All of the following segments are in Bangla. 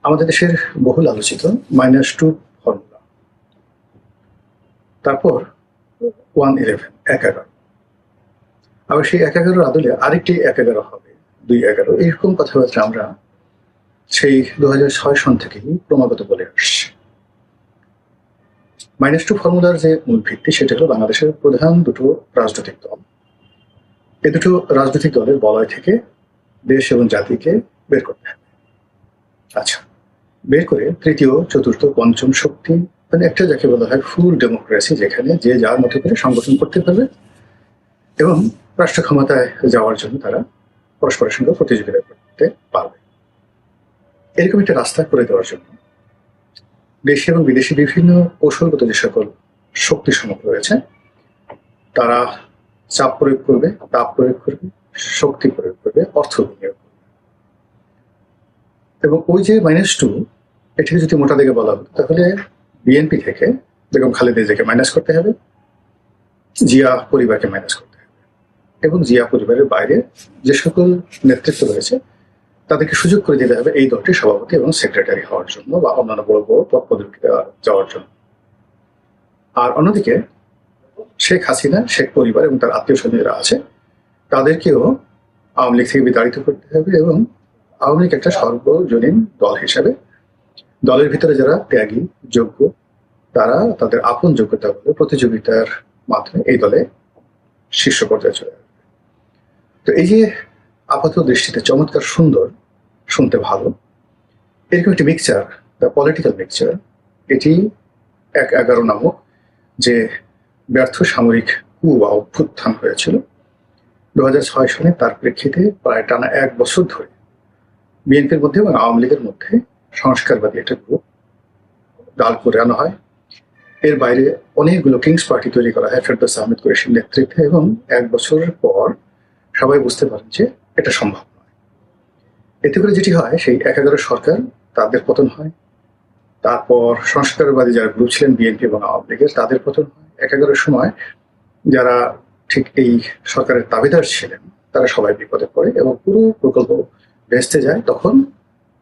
আমাদের দেশের বহুল আলোচিত -2 ফর্মুলা, তারপর 111 11, আবার সেই 11 আদলে আরেকটি 11 হবে 211, এরকম কথাবার্তা আমরা সেই 2006 সন থেকেই ক্রমাগত বলে আসছি। -2 ফর্মুলার যে মূল ভিত্তি সেটা হলো বাংলাদেশের প্রধান দুটো রাজনৈতিক দল, এই দুটো রাজনৈতিক দলের বলয় থেকে দেশ এবং জাতিকে বের করতে হবে। আচ্ছা, বের করে তৃতীয়, চতুর্থ, পঞ্চম শক্তি, মানে একটা যাকে বলা হয় ফুল ডেমোক্রেসি, যেখানে যে যার মতো করে সংগঠন করতে পারবে এবং রাষ্ট্র ক্ষমতায় যাওয়ার জন্য তারা পরস্পরের সঙ্গে প্রতিযোগিতা করতে পারবে, এরকম একটা রাস্তা করে দেওয়ার জন্য দেশি এবং বিদেশি বিভিন্ন কৌশলগত যে সকল শক্তি সমগ্র রয়েছে তারা চাপ প্রয়োগ করবে, তাপ প্রয়োগ করবে, শক্তি প্রয়োগ করবে, অর্থ বিনিয়োগ করবে। এবং ওই যে -2, এটাকে যদি মোটা দিকে বলা হতো তাহলে বিএনপি থেকে বেগম খালেদা জিয়াকে মাইনাস করতে হবে, জিয়া পরিবারকে মাইনাস করতে হবে, এবং জিয়া পরিবারের বাইরে যে সকল নেতৃত্ব রয়েছে তাদেরকে সুযোগ করে দিতে হবে এই দলটির সভাপতি এবং সেক্রেটারি হওয়ার জন্য বা অন্যান্য বড় বড় পদ পদবি যাওয়ার জন্য। আর অন্যদিকে শেখ হাসিনা, শেখ পরিবার এবং তার আত্মীয় স্বজনেরা আছে তাদেরকেও আওয়ামী লীগ থেকে বিতাড়িত করতে হবে এবং আওয়ামী লীগ একটা সর্বজনীন দল হিসাবে দলের ভিতরে যারা ত্যাগী, যোগ্য, তারা তাদের আপন যোগ্যতা বলে প্রতিযোগিতার মাধ্যমে এই দলে শীর্ষ পর্যায়ে চলে আসবে। তো এই যে আপাত দৃষ্টিতে চমৎকার সুন্দর, শুনতে ভালো, এরকম একটি মিক্সচার, দ্য পলিটিক্যাল মিক্সচার, এটি 1/11 নামক যে ব্যর্থ সামরিক কু বা অভ্যুত্থান হয়েছিল 2006 সনে, তার প্রেক্ষিতে প্রায় টানা 1 বছর ধরে বিএনপির মধ্যে এবং আওয়ামী লীগের মধ্যে সংস্কারবাদী একটা গ্রুপ দাঁড় করে আনা হয়। এর বাইরে অনেকগুলো কিংস পার্টি তৈরি করা হয় ফেরদৌস আহমেদ কুরেশির নেতৃত্বে, এবং 1 বছরের পর সবাই বুঝতে পারেন যে এটা সম্ভব নয়। এতে করে যেটি হয়, সেই 1/11 সরকার তাদের পতন হয়, তারপর সংস্কারবাদী যারা গ্রুপ ছিলেন বিএনপি এবং আওয়ামী লীগের তাদের পতন হয়। 1/11 সময় যারা ঠিক এই সরকারের দাবিদার ছিলেন তারা সবাই বিপদে পড়ে এবং পুরো প্রকল্প ভেস্তে যায়। তখন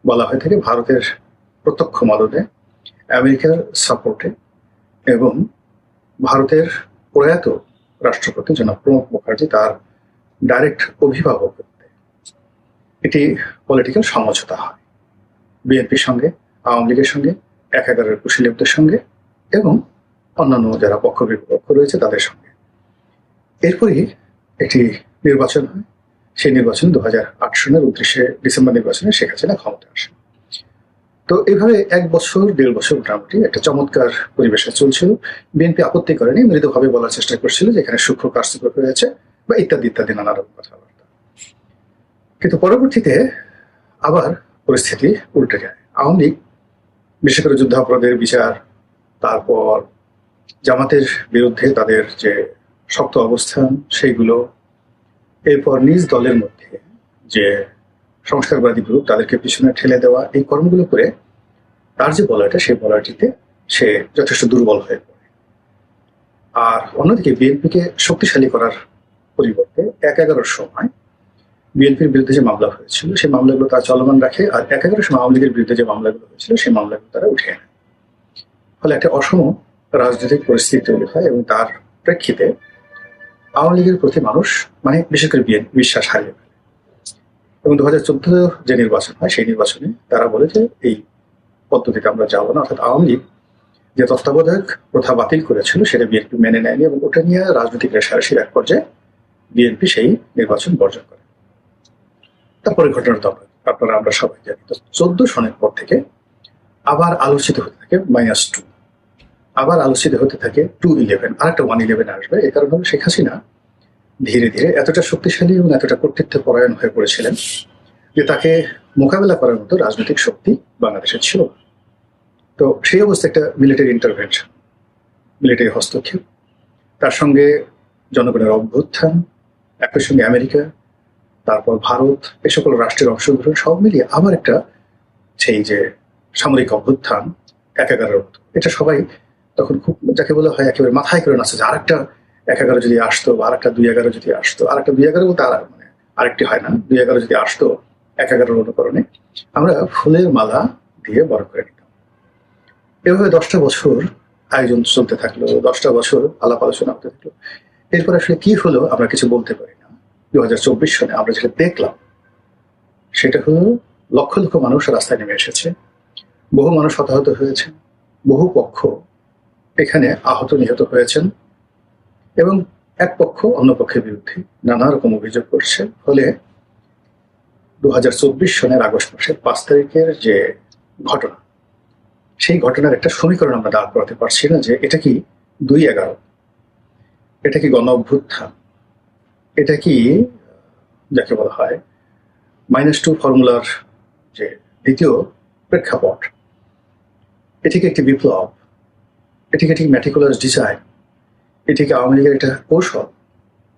বলা হয়ে থাকে ভারতের প্রত্যক্ষ মদদে, আমেরিকার সাপোর্টে এবং ভারতের প্রয়াত রাষ্ট্রপতি জনাব প্রণব মুখার্জি তার ডাইরেক্ট অভিভাবকত্বে এটি পলিটিক্যাল সমঝোতা হয় বিএনপির সঙ্গে, আওয়ামী লীগের সঙ্গে, 1/11 কুশলীদের সঙ্গে এবং অন্যান্য যারা পক্ষ বিপক্ষ রয়েছে তাদের সঙ্গে। এরপরই একটি নির্বাচন হয়। সেই নির্বাচন 2008 সনের 29শে ডিসেম্বর নির্বাচনে শেখ হাসিনা ক্ষমতা আসে। তো এইভাবে 1 বছর 1.5 বছর মোটামুটি একটা চমৎকার পরিবেশে চলছিল। বিএনপি আপত্তি করেনি, মৃদুভাবে বলার চেষ্টা করছিল যে এখানে সূক্ষ্ম কারচুপি হয়েছে বা ইত্যাদি ইত্যাদি নানা রকম কথাবার্তা। কিন্তু পরবর্তীতে আবার পরিস্থিতি উল্টে যায়। আওয়ামী লীগ বিশেষ করে যুদ্ধাপরাধের বিচার, তারপর জামাতের বিরুদ্ধে তাদের যে শক্ত অবস্থান সেইগুলো, এরপর নিজ দলের মধ্যে যে সংস্কারবাদী গ্রুপ তাদেরকে পিছনে ঠেলে দেওয়া, এই কর্মগুলো করে তার যে বলয়টা, সেই বলয়টিতে সে যথেষ্ট দুর্বল হয়ে পড়ে। আর অন্যদিকে বিএনপিকে শক্তিশালী করার পরিবর্তে 1/11 সময় বিএনপির বিরুদ্ধে যে মামলা হয়েছিল সেই মামলাগুলো তারা চলমান রাখে, আর 1/11 সময় আওয়ামী লীগের বিরুদ্ধে যে মামলাগুলো হয়েছিল সেই মামলাগুলো তারা উঠিয়ে নেয়। ফলে একটা অসম রাজনৈতিক পরিস্থিতি তৈরি হয় এবং তার প্রেক্ষিতে আওয়ামী লীগের প্রতি মানুষ, মানে বিশেষ করে বিএনপি, বিশ্বাস হারিয়ে ফেলে। এবং 2014 যে নির্বাচন হয় সেই নির্বাচনে তারা বলে যে এই পদ্ধতিতে আমরা যাবো না, অর্থাৎ আওয়ামী লীগ যে তত্ত্বাবধায়ক প্রথা বাতিল করেছিল সেটা বিএনপি মেনে নেয়নি এবং ওটা নিয়ে রাজনৈতিক রেষারেষির এক পর্যায়ে বিএনপি সেই নির্বাচন বর্জন করে। তারপরে ঘটনাটা তো আপনারা আমরা সবাই জানি। তো 14 সনের পর থেকে আবার আলোচিত হতে থাকে -2, আবার আলোচিত হতে থাকে 211, আর একটা 111 আসবে। এই কারণে শেখ হাসিনা ধীরে ধীরে এতটা শক্তিশালী এবং এতটা কর্তৃত্ব পরায়ণ হয়ে পড়েছিলেন যে তাকে মোকাবেলা করার মতো রাজনৈতিক শক্তি বাংলাদেশে ছিল। তো সেই অবস্থায় একটা মিলিটারি ইন্টারভেনশন, মিলিটারি হস্তক্ষেপ, তার সঙ্গে জনগণের অভ্যুত্থান, একই সঙ্গে আমেরিকা, তারপর ভারত, এই সকল রাষ্ট্রের অংশগ্রহণ সব মিলিয়ে আবার একটা সেই যে সামরিক অভ্যুত্থান 1/11 মতো, এটা সবাই তখন খুব যাকে বলা হয় একেবারে মাথায় করে নাচছে যে আরেকটা 1/11 যদি আসতো, বা আরেকটা 2/11 যদি আসতো, আরেকটা 2/11 বলতে মানে আরেকটি হয় না, 2/11 যদি আসতো 1/11 অনুকরণে, আমরা ফুলের মালা দিয়ে বড় করে নিতাম। এভাবে 10টা বছর আয়োজন চলতে থাকলো, 10টা বছর আলাপ আলোচনা হতে থাকলো। এরপর আসলে কি হলো আমরা কিছু বলতে পারি না। 2024 সনে আমরা যেটা দেখলাম সেটা হলো লক্ষ লক্ষ মানুষ রাস্তায় নেমে এসেছে, বহু মানুষ হতাহত হয়েছে, বহু পক্ষ এখানে আহত নিহত হয়েছেন এবং এক পক্ষ অন্য পক্ষের বিরুদ্ধে নানা রকম অভিযোগ করছে। ফলে 2024 সনের আগস্ট মাসের 5 তারিখের যে ঘটনা, সেই ঘটনার একটা সমীকরণ আমরা দাঁড় করাতে পারছি না যে এটা কি 2/11, এটা কি গণ অভ্যুত্থান, এটা কি যাকে বলা হয় -2 ফর্মুলার যে দ্বিতীয় প্রেক্ষাপট, এটিকে একটি বিপ্লব, এটিকে একটি ম্যাটিকুলাস ডিজাইন, এটিকে আওয়ামী লীগের একটা কৌশল,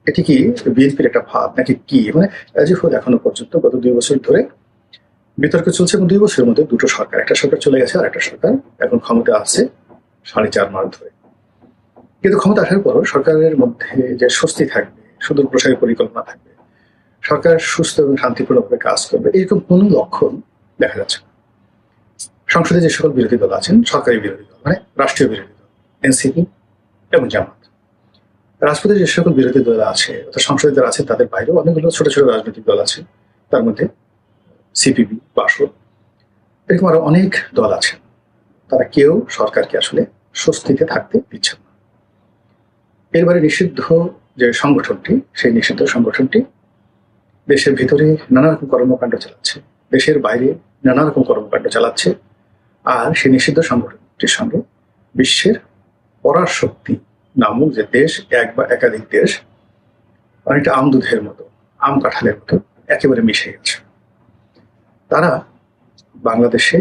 এটি কি বিএনপির একটা ভাব নাকি কি? মানে এখনো পর্যন্ত গত 2 বছর ধরে বিতর্ক চলছে এবং 2 বছরের মধ্যে দুটো সরকার, একটা সরকার চলে গেছে আর একটা সরকার এখন ক্ষমতা আছে 4.5 মাস ধরে। কিন্তু ক্ষমতা আসার পরও সরকারের মধ্যে যে স্বস্তি থাকবে, সুদূর প্রসারী পরিকল্পনা থাকবে, সরকার সুস্থ এবং শান্তিপূর্ণভাবে কাজ করবে, এরকম কোনো লক্ষণ দেখা যাচ্ছে না। সংসদে যে সকল বিরোধী দল আছেন, সরকারি বিরোধী দল মানে রাষ্ট্রীয় বিরোধী দল এনসিপি এবং জামাত, রাজপথে যে সকল বিরোধী দল আছে অর্থাৎ সংসদে যারা আছেন তাদের বাইরেও অনেকগুলো ছোট ছোট রাজনৈতিক দল আছে, তার মধ্যে সিপিবি, বাসদ, এরকম আরো অনেক দল আছে, তারা কেউ সরকারকে আসলে স্বস্তিতে থাকতে দিচ্ছে না। এরবারে নিষিদ্ধ যে সংগঠনটি, সেই নিষিদ্ধ সংগঠনটি দেশের ভিতরে নানা রকম কর্মকাণ্ড চালাচ্ছে, দেশের বাইরে নানা রকম কর্মকাণ্ড চালাচ্ছে, আর সেই নিষিদ্ধ সংগঠনটির সঙ্গে বিশ্বের পরাশক্তি নামক যে দেশ, এক বা একাধিক দেশ, অনেকটা আম দুধের মতো, আম কাঁঠালের মতো একেবারে মিশে গেছে। তারা বাংলাদেশে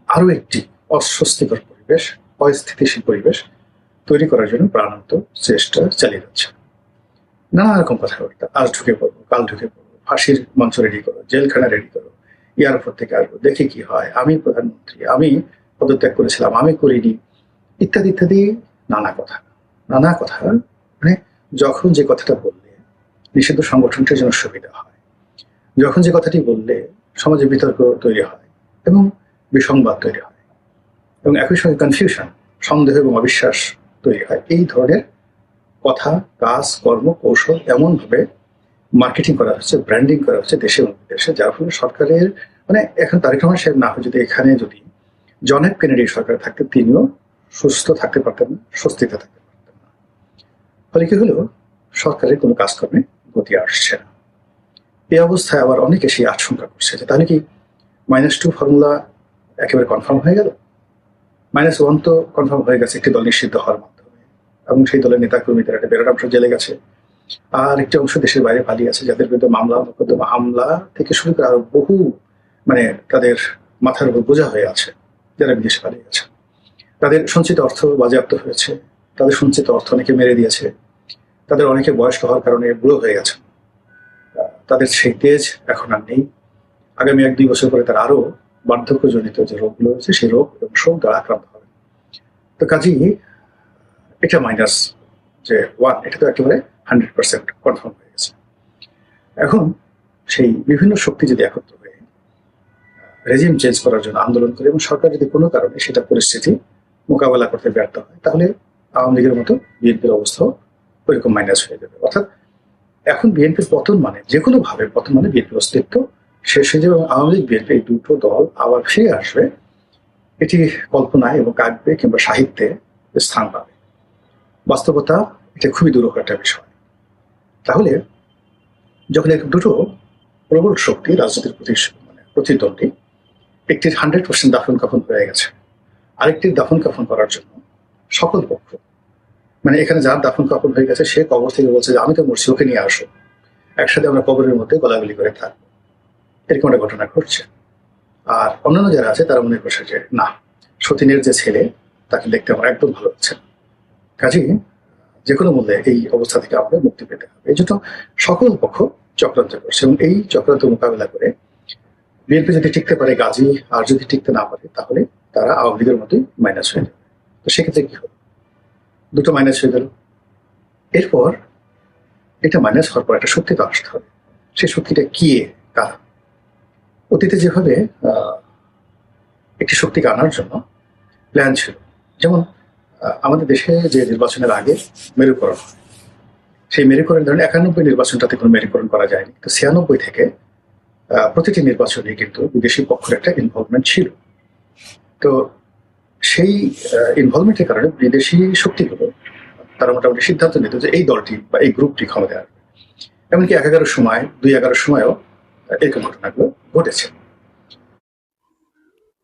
আরো একটি অস্বস্তিকর পরিবেশ, অস্থিতিশীল পরিবেশ তৈরি করার জন্য প্রাণান্ত চেষ্টা চালিয়ে যাচ্ছে। নানা রকম কথাবার্তা, আজ ঢুকে পড়বো, কাল ঢুকে পড়বো, ফাঁসির মঞ্চ রেডি করো, জেলখানা রেডি করো, এয়ারপোর্ট থেকে আসবো, দেখি কি হয়, আমি প্রধানমন্ত্রী, আমি পদত্যাগ করেছিলাম, আমি করিনি, ইত্যাদি ইত্যাদি নানা কথা। মানে যখন যে কথাটা বললে নিষিদ্ধ সংগঠনটির জন্য সুবিধা হয়, যখন যে কথাটি বললে সমাজে বিতর্ক তৈরি হয় এবং বিসংবাদ তৈরি হয় এবং একই সঙ্গে কনফিউশন, সন্দেহ এবং অবিশ্বাস তৈরি হয়, এই ধরনের কথা, কাজ, কর্ম, কৌশল এমনভাবে মার্কেটিং করা হচ্ছে, ব্র্যান্ডিং করা হচ্ছে দেশে এবং বিদেশে, যার ফলে সরকারের মানে এখন তারেক রহমান সাহেব না হয় যদি এখানে যদি জন এফ কেনেডি সরকার থাকতে, তিনিও সুস্থ থাকতে পারতেন না, স্বস্তিতে থাকতে পারতেন না। ফলে কি হলো, সরকারের কোনো কাজকর্মে গতি আসছে না। এই অবস্থায় আবার অনেকে সেই আশঙ্কা করছে যে তাহলে কি -2 ফর্মুলা একেবারে কনফার্ম হয়ে গেল? -1 তো কনফার্ম হয়ে গেছে একটি দল নিষিদ্ধ হওয়ার মাধ্যমে, এবং সেই দলের নেতা কর্মীদের একটা বিরাট অংশ জেলে গেছে, আর একটি অংশ দেশের বাইরে পালিয়ে আছে, যাদের বিরুদ্ধে মামলা, মোকদ্দমা, হামলা থেকে শুরু করে আরো বহু মানে তাদের মাথার উপর বোঝা হয়ে আছে, যারা বিদেশে পালিয়ে গেছে। তাদের সঞ্চিত অর্থ বাজেয়াপ্ত হয়েছে, তাদের সঞ্চিত অর্থ অনেকে মেরে দিয়েছে, তাদের অনেকে বয়স্ক হওয়ার কারণে বুড়ো হয়ে গেছে, তাদের সেই তেজ এখন আর নেই। আগামী 1-2 বছর পরে তারা আরো বার্ধক্যজনিত যে রোগগুলো হচ্ছে সেই রোগ এবং শোক দ্বারা আক্রান্ত হবে। তো কাজেই এটা -1, এটা তো একেবারে 100% কনফার্ম হয়ে গেছে। এখন সেই বিভিন্ন শক্তি যদি একত্র হয়ে রেজিম চেঞ্জ করার জন্য আন্দোলন করে এবং সরকার যদি কোনো কারণে সেটা পরিস্থিতি মোকাবেলা করতে ব্যর্থ হয়, তাহলে আওয়ামী লীগের মতো বিএনপির অবস্থাও ওইরকম মাইনাস হয়ে যাবে। অর্থাৎ এখন বিএনপির পতন মানে যে কোনো ভাবে পতন মানে বিএনপির অস্তিত্ব শেষ হয়ে যাবে এবং আওয়ামী লীগ বিএনপি এই দুটো দল আবার ফিরে আসবে, এটি কল্পনায় এবং কাব্যে কিংবা সাহিত্যে স্থান পাবে। বাস্তবতা এটা খুবই দুরূহ একটা বিষয়। তাহলে যখন এই দুটো প্রবল শক্তি রাজনীতির প্রতিদ্বন্দ্বী, একটির 100% দাফন কাফন হয়ে গেছে, আরেকটির দাফন কাফন করার জন্য সকল পক্ষ, মানে এখানে যার দাফন কাফন হয়ে গেছে সে কবর থেকে বলছে যে আমি তো মরছি, ওকে নিয়ে আসো, একসাথে আমরা কবরের মধ্যে গলাগলি করে থাকবো, এরকম একটা ঘটনা ঘটছে। আর অন্যান্য যারা আছে তারা মনে করছে যে না, সতীনের যে ছেলে তাকে দেখতে আমার একদম ভালো হচ্ছে না, কাজেই যে কোনো মূল্যে এই অবস্থা থেকে আমাদের মুক্তি পেতে হবে। এই জন্য সকল পক্ষ চক্রান্ত করছে এবং এই চক্রান্ত মোকাবেলা করে বিএনপি যদি টিকতে পারে গাজী, আর যদি টিকতে না পারে তাহলে তারা আওয়ামী লীগের মতোই মাইনাস হয়ে যাবে। তো সেক্ষেত্রে কি হলো, দুটো মাইনাস হয়ে গেল। এরপর এটা মাইনাস হওয়ার পর একটা শক্তি তো আসতে হবে। সেই শক্তিটা কি, কারা? অতীতে যেভাবে একটি শক্তিকে আনার জন্য প্ল্যান ছিল। যেমন আমাদের দেশে যে নির্বাচনের আগে মেরুকরণ হয়, সেই মেরুকরণ ধরেন 91 নির্বাচনটাতে কোনো মেরুকরণ করা যায়নি, তো 96 থেকে প্রতিটি নির্বাচনে কিন্তু বিদেশি পক্ষের একটা ইনভলভমেন্ট ছিল। তো সেই ইনভলভমেন্টের কারণে বিদেশি শক্তিগুলো তারা মোটামুটি সিদ্ধান্ত নিত যে এই দলটি বা এই গ্রুপটি ক্ষমতায় আসবে। এমনকি 11 সময় 2011 সময়ও এরকম ঘটনাগুলো ঘটেছে।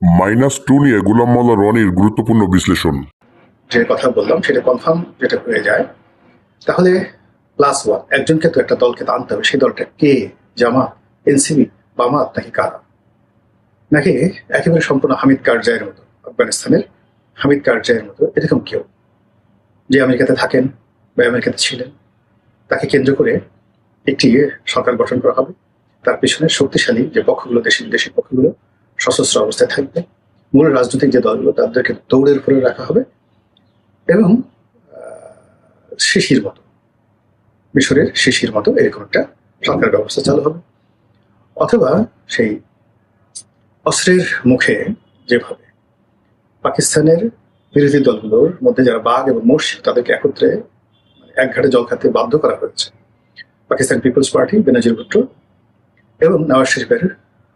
-2 নিয়ে গোলাম মাওলা রনির গুরুত্বপূর্ণ বিশ্লেষণ। যে কথা বললাম সেটা কনফার্ম যেটা হয়ে যায়, তাহলে +1 একজনকে তো একটা দলকে আনতে হবে। সেই দলটা কে? জামাত, এনসিপি, বামাত নাকি কারা? নাকি একেবারে সম্পূর্ণ হামিদ কারজাইয়ের মতো, আফগানিস্তানের হামিদ কারজাইয়ের মতো এরকম কেউ যে আমেরিকাতে থাকেন বা আমেরিকাতে ছিলেন, তাকে কেন্দ্র করে একটি সরকার গঠন করা হবে। তার পিছনে শক্তিশালী যে পক্ষগুলো, দেশি বিদেশি পক্ষগুলো সশস্ত্র অবস্থায় থাকবে। মূল রাজনৈতিক যে দলগুলো তাদেরকে দৌড়ের উপরে রাখা হবে এবং শিশির মতো, মিশরের শিশির মতো এরকম একটা সরকার ব্যবস্থা চালু হবে। অথবা সেই অস্ত্রের মুখে যেভাবে পাকিস্তানের বিরোধী দলগুলোর মধ্যে যারা বাঘ এবং মোষ তাদেরকে একত্রে এক ঘাটে জল খাতে বাধ্য করা হয়েছে, পাকিস্তান পিপলস পার্টি, বেনজির ভুট্টো এবং নওয়াজ শরীফের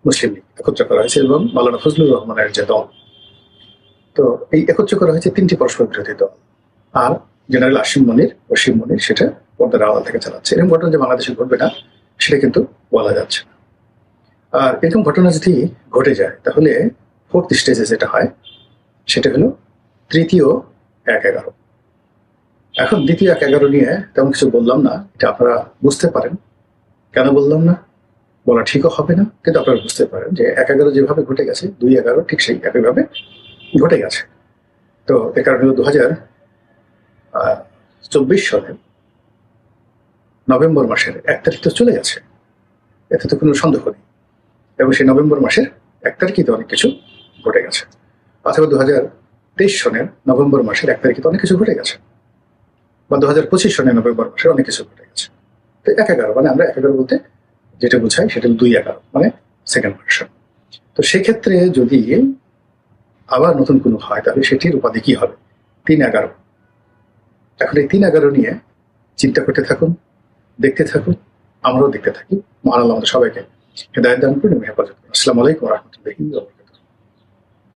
মুসলিম লীগ একত্র করা হয়েছে, এবং মাওলানা ফজলুর রহমানের যে দল, তো এই একত্র করা হয়েছে 3টি পরস্পর বিরোধী দল। আর জেনারেল ওসিম মনির সেটা পর্দার আড়াল থেকে চালাচ্ছে। এরকম ঘটনা যে বাংলাদেশে ঘটবে না সেটা কিন্তু বলা যাচ্ছে না। আর এরকম ঘটনা যদি ঘটে যায় তাহলে 4th স্টেজে যেটা হয় সেটা হলো তৃতীয় 1-11। এখন দ্বিতীয় 1-11 নিয়ে তেমন কিছু বললাম না, এটা আপনারা বুঝতে পারেন। কেন বললাম না বলা ঠিকও হবে না, কিন্তু আপনারা বুঝতে পারেন যে 1-11 যেভাবে ঘটে গেছে 2-11 ঠিক সেই একইভাবে ঘটে গেছে। তো এ কারণে 2024 সালের নভেম্বর মাসের 1 তারিখ তো চলে গেছে, এতে তো কোনো সন্দেহ নেই। এবং সেই নভেম্বর মাসের 1 তারিখে তো অনেক কিছু ঘটে গেছে। অথবা 2023 সনের নভেম্বর মাসের 1 তারিখে তো অনেক কিছু ঘটে গেছে, বা 2025 সনের নভেম্বর মাসের অনেক কিছু ঘটে গেছে। তো 1-11 মানে আমরা 1-11 বলতে যেটা বোঝাই সেটা 2-11 মানে সেকেন্ড ভার্সন। তো সেক্ষেত্রে যদি আবার নতুন কোনো হয় তাহলে সেটির উপাধি কি হবে? 3-11। এখন এই 3-11 নিয়ে চিন্তা করতে থাকুন, দেখতে থাকুন, আমরাও দেখতে থাকি। মহান আল্লাহ আমাদের সবাইকে হেদায়েত দান করুন এবং হেফাজত করুন। আসসালামু আলাইকুম ওয়া রাহমাতুল্লাহি ওয়া বারাকাতুহু।